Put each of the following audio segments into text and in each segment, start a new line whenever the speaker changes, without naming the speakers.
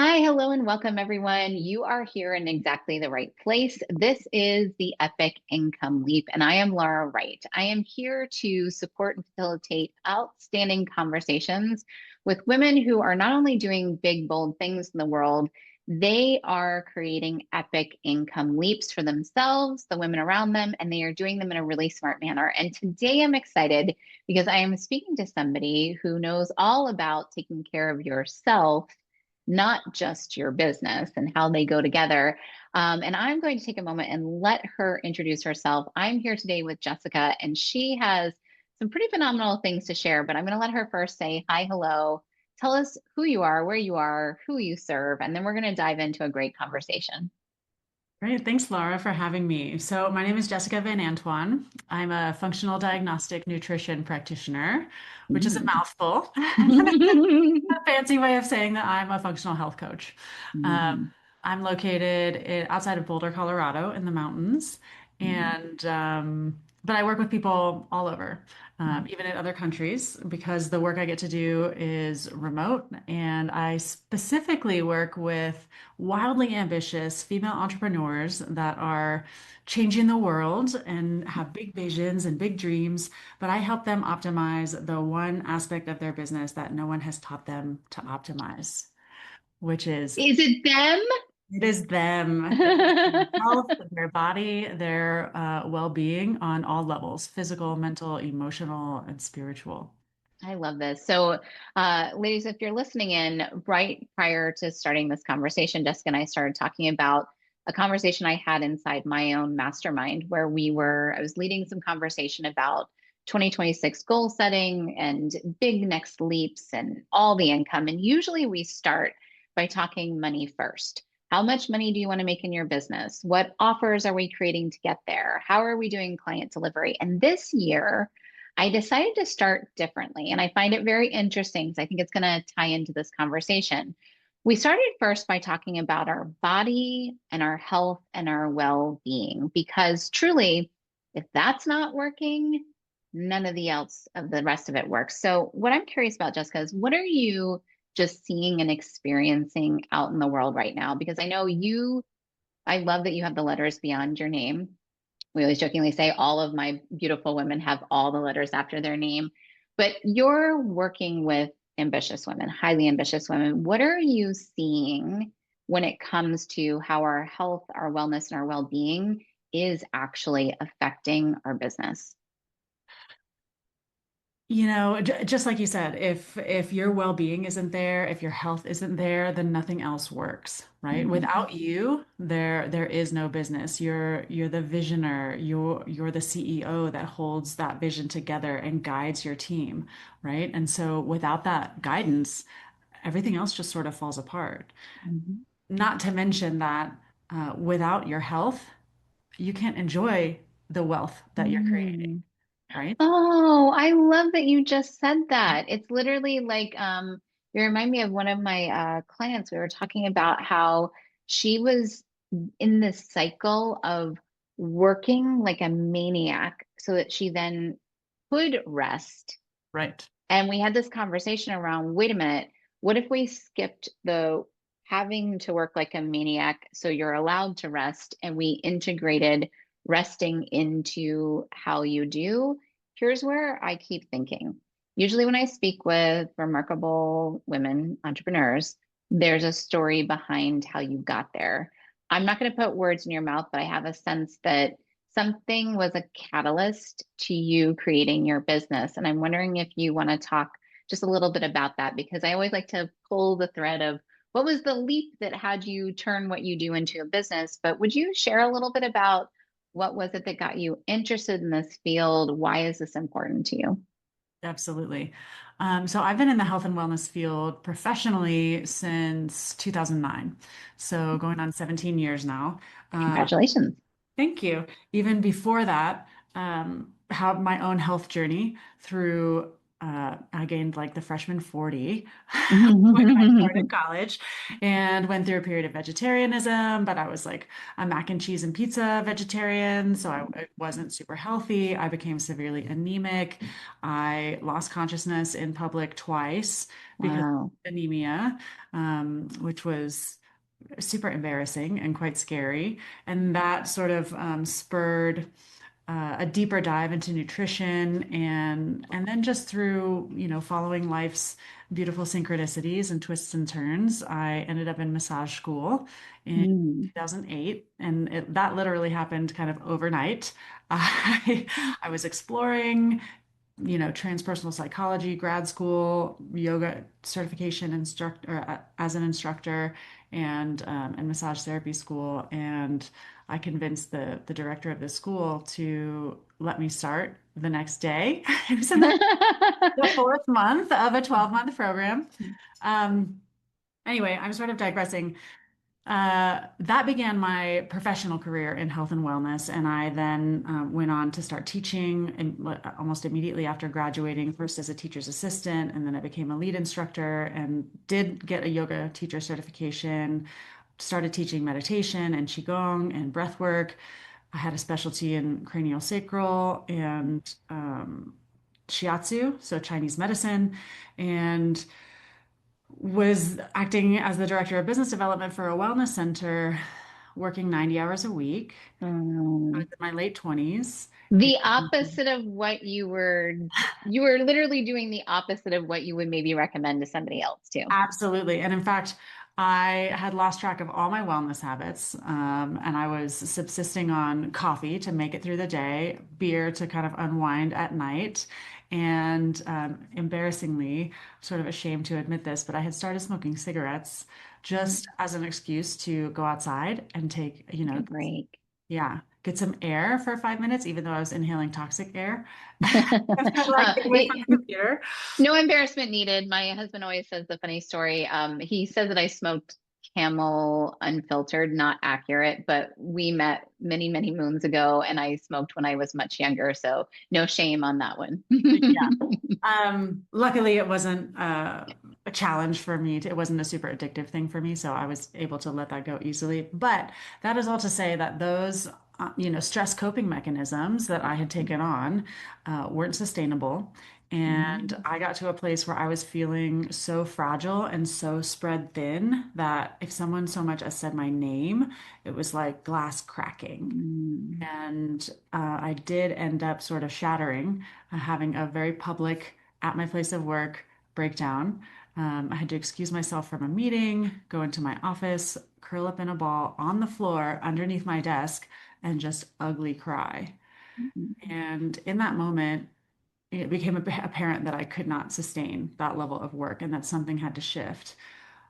Hi, hello, and welcome everyone. You are here in exactly the right place. This is the Epic Income Leap, and I am Laura Wright. I am here to support and facilitate outstanding conversations with women who are not only doing big, bold things in the world, they are creating epic income leaps for themselves, the women around them, and they are doing them in a really smart manner. And today I'm excited because I am speaking to somebody who knows all about taking care of yourself, not just your business, and how they go together. And I'm going to take a moment and let her introduce herself. I'm here today with Jessica, and she has some pretty phenomenal things to share, but I'm going to let her first say hi, hello. Tell us who you are, where you are, who you serve, and then we're going to dive into a great conversation.
Great. Thanks, Laura, for having me. So, my name is Jessica Van Antoine. I'm a functional diagnostic nutrition practitioner, which is a
Mm.
mouthful. A fancy way of saying that I'm a functional health coach. Um,
Mhm.
I'm located outside of Boulder, Colorado, in the mountains,
Mhm.
and but I work with people all over, even in other countries, because the work I get to do is remote, and I specifically work with wildly ambitious female entrepreneurs that are changing the world and have big visions and big dreams, but I help them optimize the one aspect of their business that no one has taught them to optimize, which is
Is it them?
it is them. It is their health, their body, their well-being on all levels, physical, mental, emotional, and spiritual.
I love this. So, ladies, if you're listening in right prior to starting this conversation, Jessica and I started talking about a conversation I had inside my own mastermind where I was leading some conversation about 2026 goal setting and big next leaps and all the income. And usually we start by talking money first. How much money do you want to make in your business? What offers are we creating to get there? How are we doing client delivery? And this year, I decided to start differently. And I find it very interesting because I think it's going to tie into this conversation. We started first by talking about our body and our health and our well being, because truly, if that's not working, none of the rest of it works. So, what I'm curious about, Jessica, is what are you just seeing and experiencing out in the world right now? Because I know I love that you have the letters beyond your name. We always jokingly say all of my beautiful women have all the letters after their name, but you're working with ambitious women, highly ambitious women. What are you seeing when it comes to how our health, our wellness, and our well being is actually affecting our business?
Just like you said, if your well-being isn't there, if your health isn't there, then nothing else works, right?
Mhm.
Without you, there is no business. You're the visioner, you're the CEO that holds that vision together and guides your team, right? And so without that guidance, everything else just sort of falls apart.
Mhm.
Not to mention that without your health, you can't enjoy the wealth that you're creating,
Mm.
right?
Oh, I love that you just said that. It's literally like you remind me of one of my clients. We were talking about how she was in this cycle of working like a maniac so that she then could rest.
Right.
And we had this conversation around, wait a minute, what if we skipped the having to work like a maniac so you're allowed to rest and we integrated resting into how you do? Here's where I keep thinking. Usually, when I speak with remarkable women entrepreneurs, there's a story behind how you got there. I'm not going to put words in your mouth, but I have a sense that something was a catalyst to you creating your business. And I'm wondering if you want to talk just a little bit about that, because I always like to pull the thread of what was the leap that had you turn what you do into a business. But would you share a little bit about what was it that got you interested in this field? Why is this important to you?
Absolutely. So I've been in the health and wellness field professionally since 2009. So going on 17 years now. Uh,
Congratulations.
Thank you. Even before that, have my own health journey through I gained like the freshman 40 when I started college and went through a period of vegetarianism, but I was like a mac and cheese and pizza vegetarian, so I wasn't super healthy. I became severely anemic. I lost consciousness in public twice because of
Wow.
anemia, which was super embarrassing and quite scary. And that sort of spurred a deeper dive into nutrition and then just through, following life's beautiful synchronicities and twists and turns, I ended up in massage school in
Mm.
2008, and that literally happened kind of overnight. I I was exploring, transpersonal psychology, grad school, yoga certification instructor as an instructor, and massage therapy school. And I convinced the director of the school to let me start the next day. It was in the fourth month of a 12-month program. Um, anyway, I'm sort of digressing. That began my professional career in health and wellness, and I then went on to start teaching and almost immediately after graduating, first as a teacher's assistant, and then I became a lead instructor and did get a yoga teacher certification, started teaching meditation and qigong and breath work. I had a specialty in cranial sacral and shiatsu, so Chinese medicine, and was acting as the director of business development for a wellness center, working 90 hours a week. I was
Um,
in my late 20s.
the opposite of what you were literally doing the opposite of what you would maybe recommend to somebody else too.
Absolutely. And in fact, I had lost track of all my wellness habits, and I was subsisting on coffee to make it through the day, beer to kind of unwind at night. And embarrassingly, sort of ashamed to admit this, but I had started smoking cigarettes just as an excuse to go outside and take,
Take a break.
yeah, get some air for 5 minutes, even though I was inhaling toxic air. Like
Uh,
get away from the computer.
no embarrassment needed. My husband always says the funny story. He says that I smoked Camel unfiltered, not accurate, but we met many, many moons ago, and I smoked when I was much younger, so no shame on that one.
Yeah. Luckily, it wasn't a challenge for me. It wasn't a super addictive thing for me, so I was able to let that go easily. But that is all to say that those, stress coping mechanisms that I had taken on weren't sustainable. And
Mm,
I got to a place where I was feeling so fragile and so spread thin that if someone so much as said my name, it was like glass cracking.
mm,
And I did end up sort of shattering, having a very public, at my place of work, breakdown. I had to excuse myself from a meeting, go into my office, curl up in a ball on the floor underneath my desk, and just ugly cry.
mm.
And in that moment, it became apparent that I could not sustain that level of work and that something had to shift.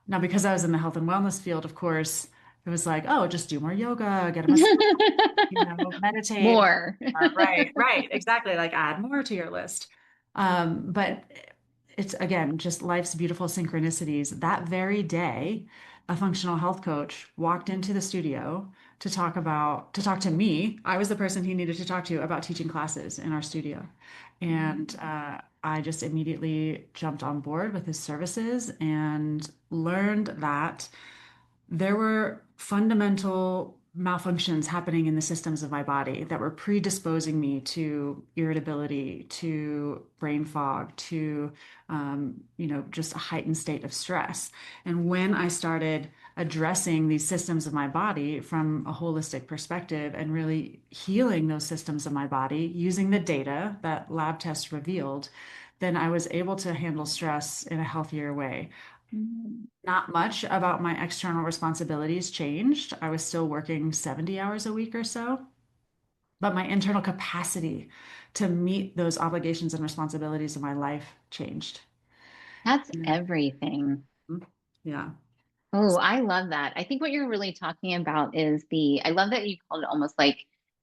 Now, because I was in the health and wellness field, of course, it was like, oh, just do more yoga, get a massage, meditate.
More.
Right, right, exactly. Like add more to your list. But it's again just life's beautiful synchronicities. That very day, a functional health coach walked into the studio to talk to me. I was the person he needed to talk to about teaching classes in our studio. And I just immediately jumped on board with his services and learned that there were fundamental malfunctions happening in the systems of my body that were predisposing me to irritability, to brain fog, to just a heightened state of stress. And when I started addressing these systems of my body from a holistic perspective and really healing those systems of my body using the data that lab tests revealed, then I was able to handle stress in a healthier way.
Mm.
Not much about my external responsibilities changed. I was still working 70 hours a week or so, but my internal capacity to meet those obligations and responsibilities in my life changed.
That's
Yeah.
everything.
Yeah.
Oh, I love that. I think what you're really talking about is I love that you called it almost like,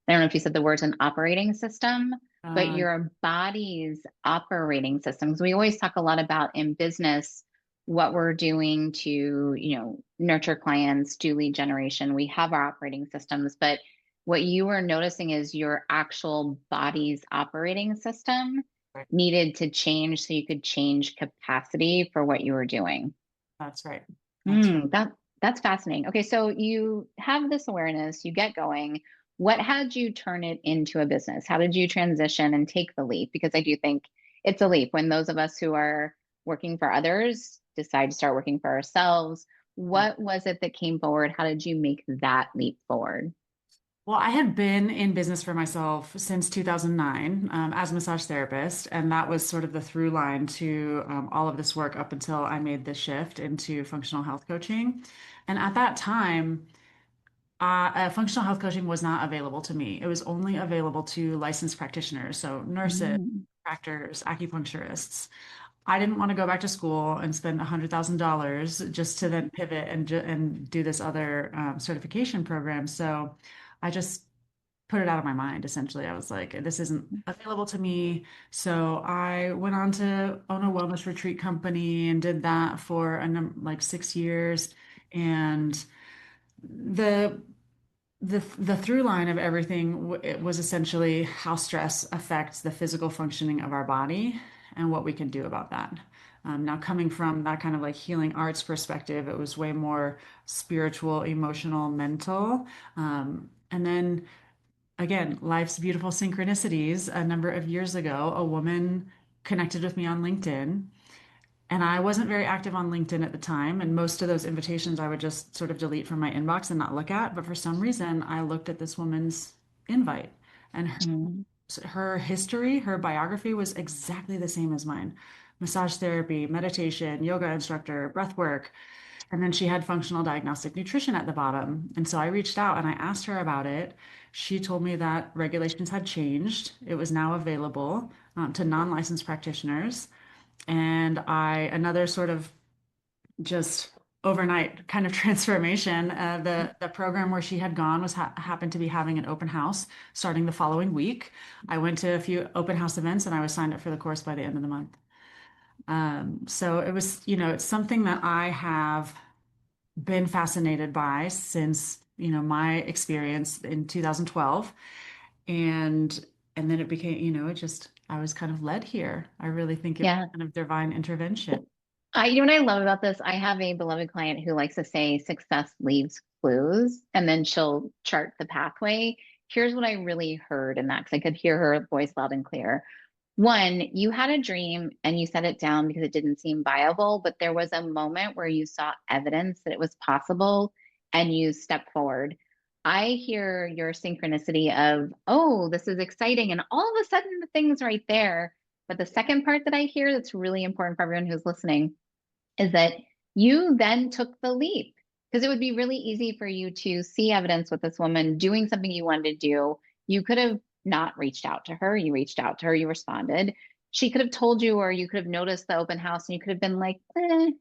I don't know if you said the words an operating system, but
Uh,
your body's operating system. Because we always talk a lot about in business what we're doing to, nurture clients, do lead generation. We have our operating systems, but what you were noticing is your actual body's operating system
Right.
needed to change so you could change capacity for what you were doing.
That's right. That's right.
That's fascinating. Okay, so you have this awareness, you get going. What had you turn it into a business? How did you transition and take the leap? Because I do think it's a leap when those of us who are working for others decide to start working for ourselves. What was it that came forward? How did you make that leap forward?
Well, I had been in business for myself since 2009 as a massage therapist, and that was sort of the through line to all of this work up until I made the shift into functional health coaching. And at that time, functional health coaching was not available to me. It was only available to licensed practitioners, so nurses,
Mm,
doctors, acupuncturists. I didn't want to go back to school and spend $100,000 just to then pivot and do this other certification program. So I just put it out of my mind, essentially. I was like, this isn't available to me. So I went on to own a wellness retreat company and did that for like 6 years. And the the through line of everything it was essentially how stress affects the physical functioning of our body and what we can do about that. Now, coming from that kind of like healing arts perspective, it was way more spiritual, emotional, mental. And then again, life's beautiful synchronicities. A number of years ago, a woman connected with me on LinkedIn. And I wasn't very active on LinkedIn at the time. And most of those invitations I would just sort of delete from my inbox and not look at. But for some reason, I looked at this woman's invite and
mm,
her history, her biography was exactly the same as mine. Massage therapy, meditation, yoga instructor, breath work. And then she had functional diagnostic nutrition at the bottom. And so I reached out and I asked her about it. She told me that regulations had changed. It was now available to non-licensed practitioners. And another sort of just overnight kind of transformation. The program where she had gone was happened to be having an open house starting the following week. I went to a few open house events and I was signed up for the course by the end of the month. So it was, it's something that I have been fascinated by since, my experience in 2012. And then it became, it just I was kind of led here. I really think it was
yeah.
kind of divine intervention.
You know what I love about this? I have a beloved client who likes to say success leaves clues and then she'll chart the pathway. Here's what I really heard in that because I could hear her voice loud and clear. One, you had a dream and you set it down because it didn't seem viable, but there was a moment where you saw evidence that it was possible and you stepped forward. I hear your synchronicity of, oh, this is exciting. And all of a sudden, the thing's right there. But the second part that I hear that's really important for everyone who's listening is that you then took the leap because it would be really easy for you to see evidence with this woman doing something you wanted to do. You could have not reached out to her. You reached out to her, you responded. She could have told you, or you could have noticed the open house and you could have been like,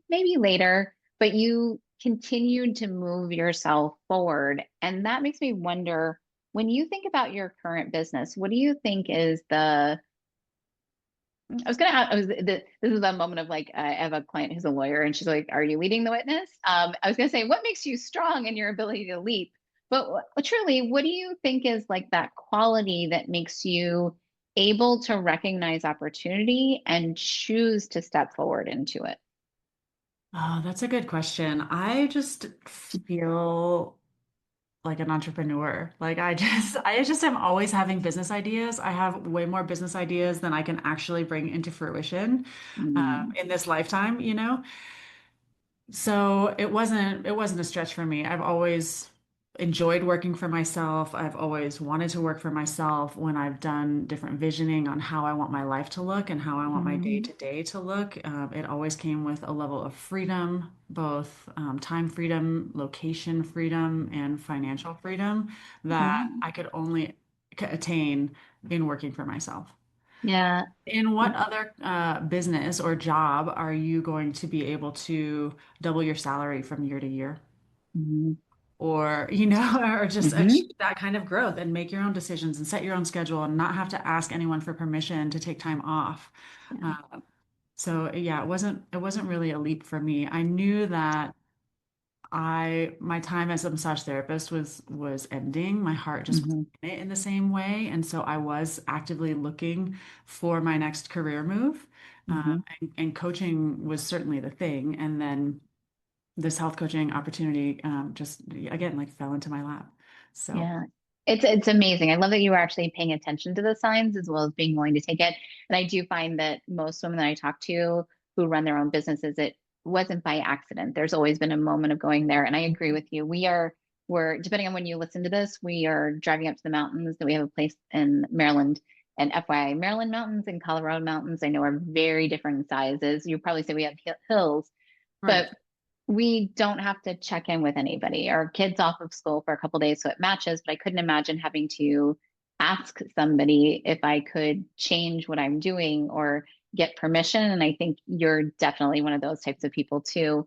maybe later, but you continued to move yourself forward. And that makes me wonder when you think about your current business, what do you think is this is a moment of like, I have a client who's a lawyer and she's like, are you leading the witness? I was going to say, what makes you strong in your ability to leap? But truly, what do you think is like that quality that makes you able to recognize opportunity and choose to step forward into it?
Oh, that's a good question. I just feel like an entrepreneur. Like I just am always having business ideas. I have way more business ideas than I can actually bring into fruition
Mm,
in this lifetime. So it wasn't a stretch for me. I've always enjoyed working for myself. I've always wanted to work for myself when I've done different visioning on how I want my life to look and how I want my day
mm,
to day to look. It always came with a level of freedom, both time freedom, location freedom, and financial freedom that
mm.
I could only attain in working for myself.
Yeah.
In what other business or job are you going to be able to double your salary from year to year?
Mm,
Or, or just
mhm.
achieve that kind of growth and make your own decisions and set your own schedule and not have to ask anyone for permission to take time off.
Yeah.
So yeah, it wasn't really a leap for me. I knew that my time as a massage therapist was ending. My heart just wasn't
Hmm.
in it in the same way, and so I was actively looking for my next career move.
Hmm.
And coaching was certainly the thing. And then this health coaching opportunity just again like fell into my lap. So
Yeah. It's amazing. I love that you were actually paying attention to the signs as well as being willing to take it. And I do find that most women that I talk to who run their own businesses, it wasn't by accident. There's always been a moment of going there. And I agree with you. We're depending on when you listen to this, we are driving up to the mountains that we have a place in Maryland. And FYI, Maryland mountains and Colorado mountains, I know are very different sizes. You probably say we have hills,
right.
but we don't have to check in with anybody. Our kids off of school for a couple days, so it matches. But I couldn't imagine having to ask somebody if I could change what I'm doing or get permission. And I think you're definitely one of those types of people too.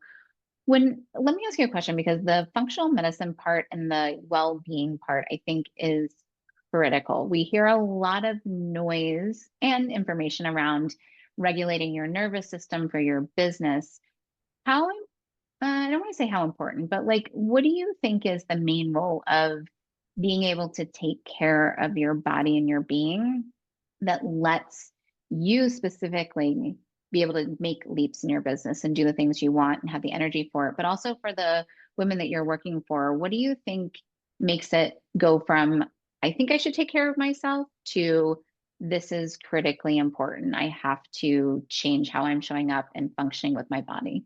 When Let me ask you a question because the functional medicine part and the well-being part, I think, is critical. We hear a lot of noise and information around regulating your nervous system for your business. How I don't want to say how important, but like, what do you think is the main role of being able to take care of your body and your being that lets you specifically be able to make leaps in your business and do the things you want and have the energy for it? But also for the women that you're working for, what do you think makes it go from, I think I should take care of myself to this is critically important. I have to change how I'm showing up and functioning with my body.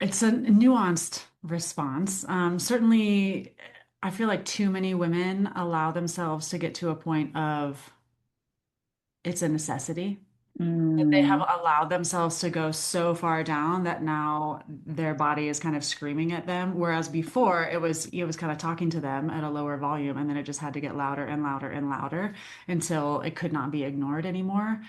It's a nuanced response. Certainly, I feel like too many women allow themselves to get to a point of it's a necessity. That they have
Mm.
allowed themselves to go so far down that now their body is kind of screaming at them. Whereas before it was kind of talking to them at a lower volume, and then it just had to get louder and louder and louder until it could not be ignored anymore.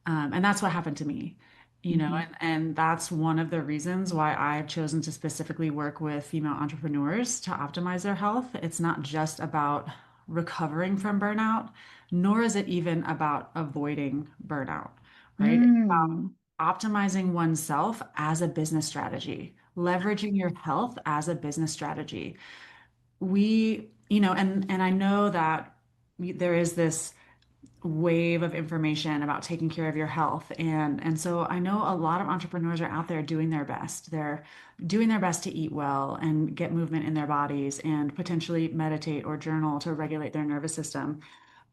And that's what happened to me,
Mhm.
and that's one of the reasons why I've chosen to specifically work with female entrepreneurs to optimize their health. It's not just about recovering from burnout, nor is it even about avoiding burnout, right? It's about
Mm.
optimizing oneself as a business strategy, leveraging your health as a business strategy. And I know that there is this wave of information about taking care of your health. And so I know a lot of entrepreneurs are out there doing their best. They're doing their best to eat well and get movement in their bodies and potentially meditate or journal to regulate their nervous system.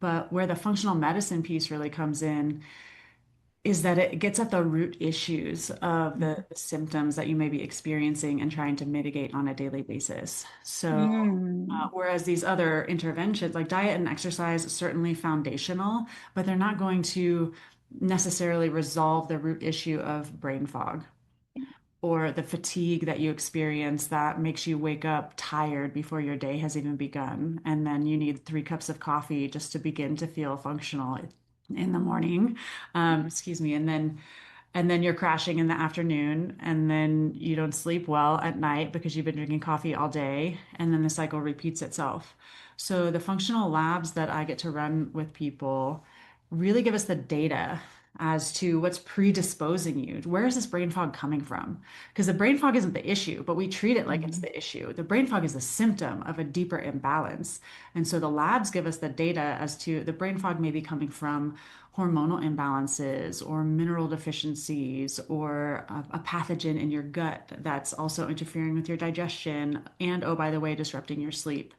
But where the functional medicine piece really comes in is that it gets at the root issues of the symptoms that you may be experiencing and trying to mitigate on a daily basis. So,
Mm.
whereas these other interventions, like diet and exercise, certainly foundational, but they're not going to necessarily resolve the root issue of brain fog or the fatigue that you experience that makes you wake up tired before your day has even begun. And then you need 3 cups of coffee just to begin to feel functional in the morning. Excuse me. And then you're crashing in the afternoon, and then you don't sleep well at night because you've been drinking coffee all day, and then the cycle repeats itself. So the functional labs that I get to run with people really give us the data as to what's predisposing you. Where is this brain fog coming from? Because the brain fog isn't the issue, but we treat it like it's
Mhm.
the issue. The brain fog is a symptom of a deeper imbalance. And so the labs give us the data as to the brain fog may be coming from hormonal imbalances or mineral deficiencies or a pathogen in your gut that's also interfering with your digestion and, oh, by the way, disrupting your sleep.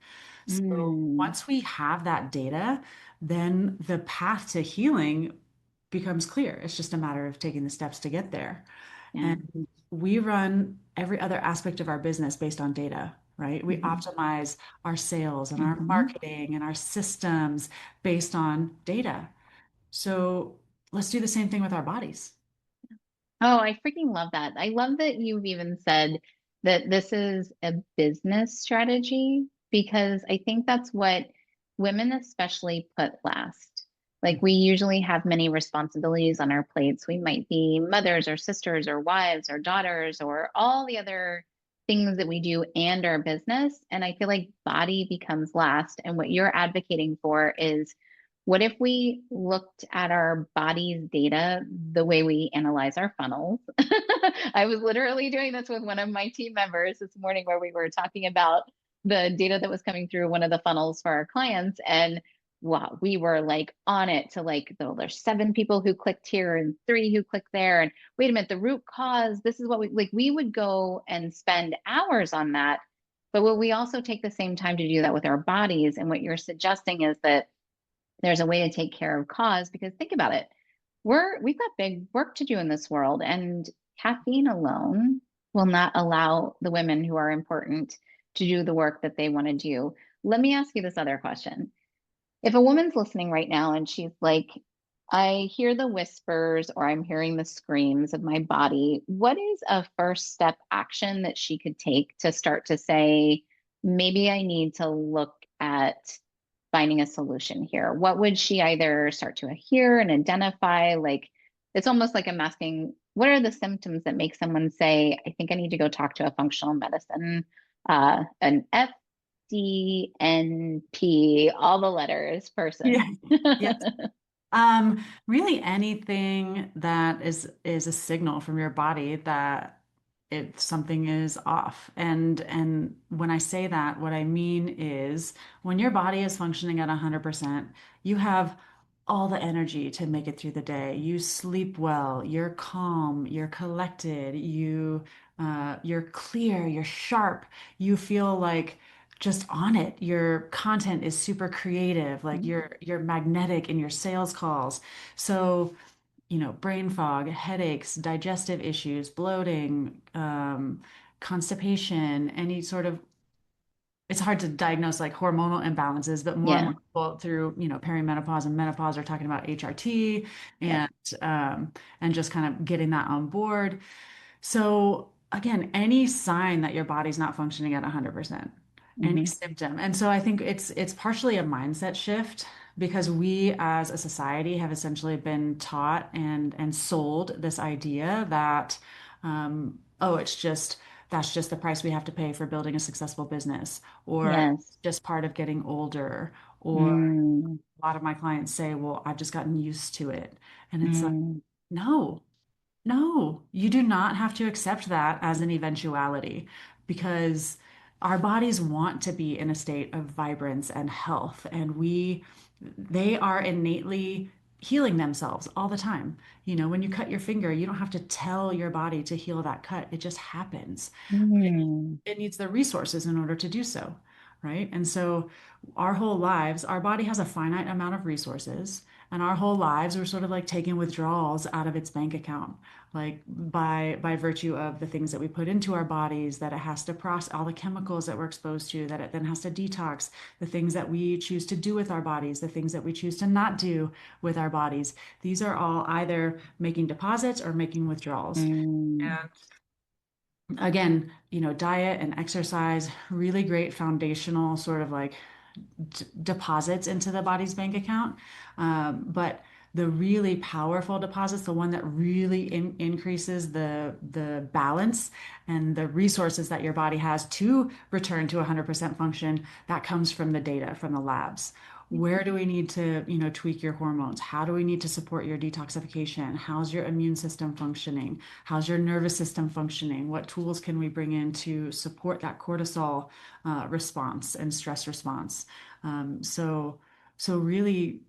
So
Mm.
once we have that data, then the path to healing becomes clear. It's just a matter of taking the steps to get there.
Yeah.
And we run every other aspect of our business based on data, right? We
Mhm.
optimize our sales and our
Mhm.
marketing and our systems based on data. So let's do the same thing with our bodies.
Oh, I freaking love that. I love that you've even said that this is a business strategy because I think that's what women especially put last. Like we usually have many responsibilities on our plates. We might be mothers or sisters or wives or daughters or all the other things that we do and our business. And I feel like body becomes last. And what you're advocating for is What if we looked at our body's data the way we analyze our funnels? I was literally doing this with one of my team members this morning where we were talking about the data that was coming through one of the funnels for our clients. And wow, we were like on it to like, oh, there's 7 people who clicked here and 3 who clicked there. And wait a minute, the root cause, this is what we like, we would go and spend hours on that. But will we also take the same time to do that with our bodies? And what you're suggesting is that there's a way to take care of cause because think about it. We've got big work to do in this world, and caffeine alone will not allow the women who are important to do the work that they want to do. Let me ask you this other question. If a woman's listening right now and she's like, I hear the whispers or I'm hearing the screams of my body, what is a first step action that she could take to start to say, maybe I need to look at finding a solution here? What would she either start to hear and identify? Like, it's almost like I'm asking, what are the symptoms that make someone say, I think I need to go talk to a functional medicine, an FDNP, all the letters
Yeah.
person?
Yes. Really anything that is a signal from your body that something is off. And when I say that, what I mean is when your body is functioning at 100%, you have all the energy to make it through the day. You sleep well, you're calm, you're collected, you're clear, you're sharp, you feel like just on it. Your content is super creative, like you're magnetic in your sales calls. So, brain fog, headaches, digestive issues, bloating, constipation, any sort of it's hard to diagnose like hormonal imbalances, but more and
Yeah.
more people through, perimenopause and menopause are talking about HRT
Yep.
and just kind of getting that on board. So again, any sign that your body's not functioning at 100%, any
Hmm.
symptom. And so I think it's partially a mindset shift because we as a society have essentially been taught and sold this idea that oh, it's just that's just the price we have to pay for building a successful business, or
Yes.
just part of getting older, or
Mm,
a lot of my clients say, well, I've just gotten used to it. And it's like,
mm,
no. No, you do not have to accept that as an eventuality because our bodies want to be in a state of vibrance and health, and they are innately healing themselves all the time. When you cut your finger, you don't have to tell your body to heal that cut. It just happens.
mm,
It needs the resources in order to do so, right? And so our whole lives, our body has a finite amount of resources, and our whole lives we're sort of like taking withdrawals out of its bank account, like by virtue of the things that we put into our bodies, that it has to process all the chemicals that we're exposed to, that it then has to detox, the things that we choose to do with our bodies, the things that we choose to not do with our bodies. These are all either making deposits or making withdrawals.
mm,
Again, diet and exercise, really great foundational sort of like deposits into the body's bank account. But the really powerful deposits, the one that really increases the balance and the resources that your body has to return to 100% function, that comes from the data from the labs. Where do we need to, tweak your hormones? How do we need to support your detoxification? How's your immune system functioning? How's your nervous system functioning? What tools can we bring in to support that cortisol response and stress response? Um, so, so really,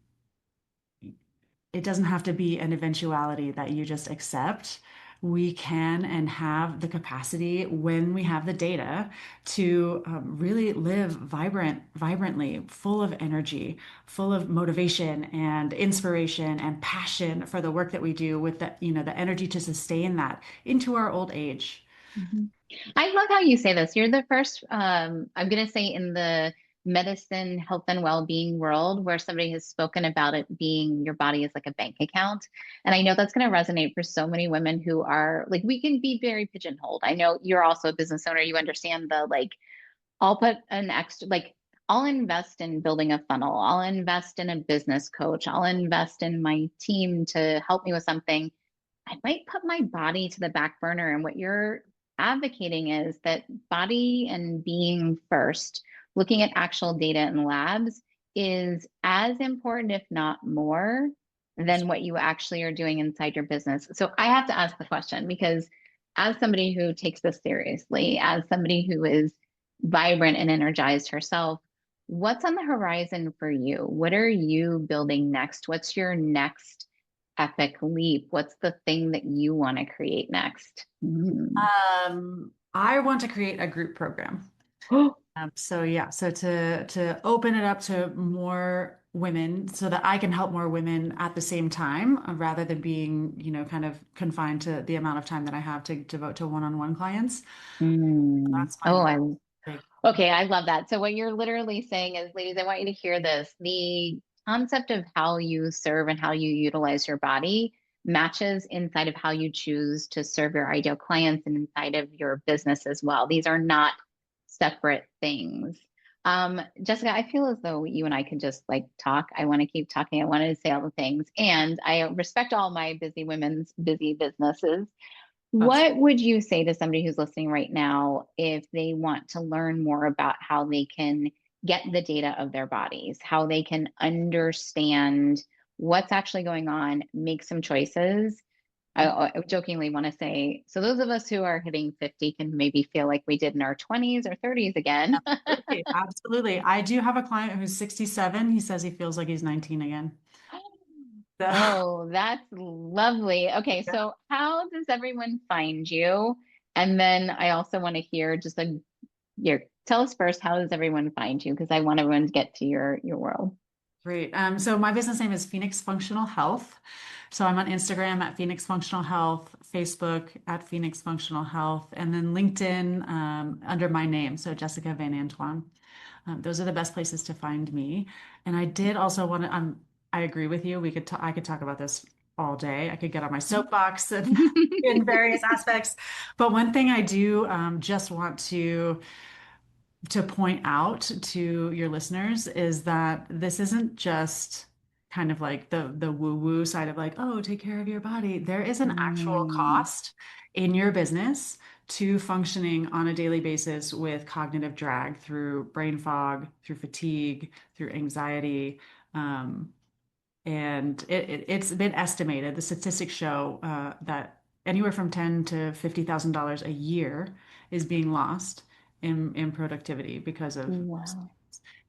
it doesn't have to be an eventuality that you just accept. We can and have the capacity when we have the data to really live vibrantly, full of energy, full of motivation and inspiration and passion for the work that we do with the energy to sustain that into our old age.
mhm. I love how you say this. You're the first, I'm going to say, in the medicine, health, and well-being world where somebody has spoken about it being your body is like a bank account. And I know that's going to resonate for so many women who are like, we can be very pigeonholed. I know you're also a business owner. You understand the like, I'll put an extra, like, I'll invest in building a funnel. I'll invest in a business coach. I'll invest in my team to help me with something. I might put my body to the back burner. And what you're advocating is that body and being first, looking at actual data in labs, is as important, if not more, than what you actually are doing inside your business. So I have to ask the question because, as somebody who takes this seriously, as somebody who is vibrant and energized herself, what's on the horizon for you? What are you building next? What's your next epic leap? What's the thing that you want to create next? Mm.
I want to create a group program. So yeah, so to open it up to more women so that I can help more women at the same time, rather than being, kind of confined to the amount of time that I have to devote to one-on-one clients.
Mm.
That's my
Oh,
big.
okay, I love that. So what you're literally saying is, ladies, I want you to hear this. The concept of how you serve and how you utilize your body matches inside of how you choose to serve your ideal clients and inside of your business as well. These are not separate things. Jessica, I feel as though you and I could just like talk. I want to keep talking. I wanted to say all the things. And I respect all my busy women's busy businesses.
That's
What would you say to somebody who's listening right now if they want to learn more about how they can get the data of their bodies, how they can understand what's actually going on, make some choices? I jokingly want to say, so those of us who are hitting 50 can maybe feel like we did in our 20s or 30s again.
absolutely, absolutely. I do have a client who's 67. He says he feels like he's 19 again. So,
Oh, that's lovely. Okay, so how does everyone find you? And then I also want to hear just a tell us first, how does everyone find you? Because I want everyone to get to your world.
great. So my business name is Phoenix Functional Health. So I'm on Instagram at Phoenix Functional Health, Facebook at Phoenix Functional Health, and then LinkedIn under my name, so Jessica Van Antoine. Those are the best places to find me. And I did also want to, I agree with you. I could talk about this all day. I could get on my soapbox in various aspects. But one thing I do just want to point out to your listeners is that this isn't just kind of like the woo-woo side of like, oh, take care of your body. There is an actual
Mm,
cost in your business to functioning on a daily basis with cognitive drag through brain fog, through fatigue, through anxiety. Um, and it's been estimated, the statistics show that anywhere from 10 to $50,000 a year is being lost in productivity because of,
wow.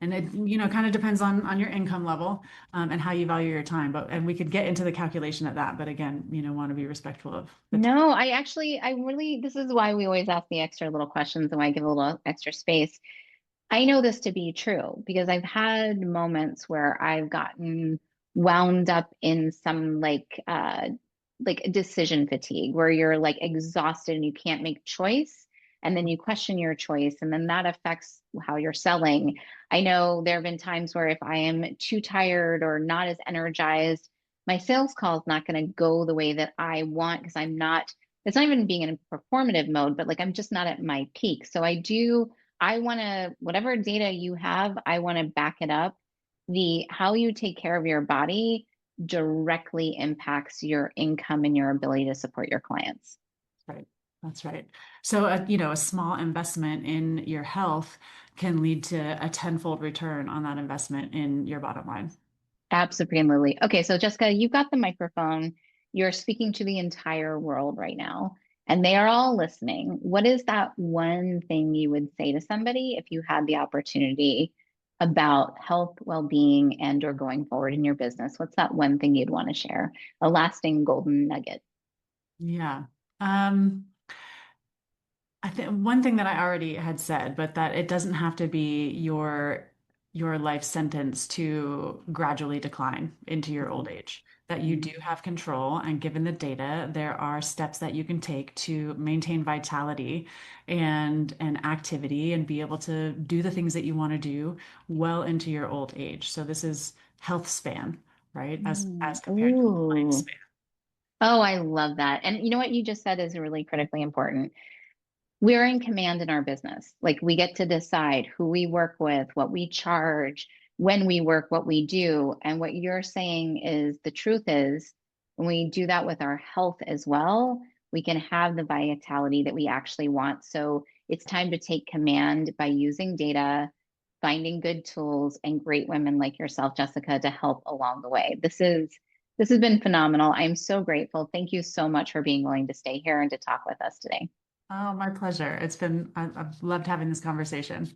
and it, kind of depends on your income level and how you value your time. And we could get into the calculation of that, but again, want to be respectful of the time.
No, I really, this is why we always ask the extra little questions and why I give a little extra space. I know this to be true because I've had moments where I've gotten wound up in some like decision fatigue where you're like exhausted and you can't make choice and then you question your choice and then that affects how you're selling. I know there have been times where if I am too tired or not as energized, my sales call is not going to go the way that I want because I'm not, it's not even being in a performative mode, but like I'm just not at my peak. So I want to, whatever data you have, I want to back it up. The how you take care of your body directly impacts your income and your ability to support your clients.
Right. That's right. So, a small investment in your health can lead to a tenfold return on that investment in your bottom line.
Absolutely. Okay, so Jessica, you've got the microphone. You're speaking to the entire world right now, and they are all listening. What is that one thing you would say to somebody if you had the opportunity about health, well-being, and or going forward in your business? What's that one thing you'd want to share? A lasting golden nugget.
Yeah. Um, I think one thing that I already had said, but that it doesn't have to be your life sentence to gradually decline into your old age. That you do have control, and given the data, there are steps that you can take to maintain vitality and activity and be able to do the things that you want to do well into your old age. So this is health span, right? As compared to
Ooh.
lifespan.
Oh, I love that. And you know what you just said is really critically important. We're in command in our business. Like we get to decide who we work with, what we charge, when we work, what we do. And what you're saying is the truth is when we do that with our health as well, we can have the vitality that we actually want. So it's time to take command by using data, finding good tools and great women like yourself, Jessica, to help along the way. This has been phenomenal. I'm so grateful. Thank you so much for being willing to stay here and to talk with us today.
Oh, my pleasure. I've loved having this conversation.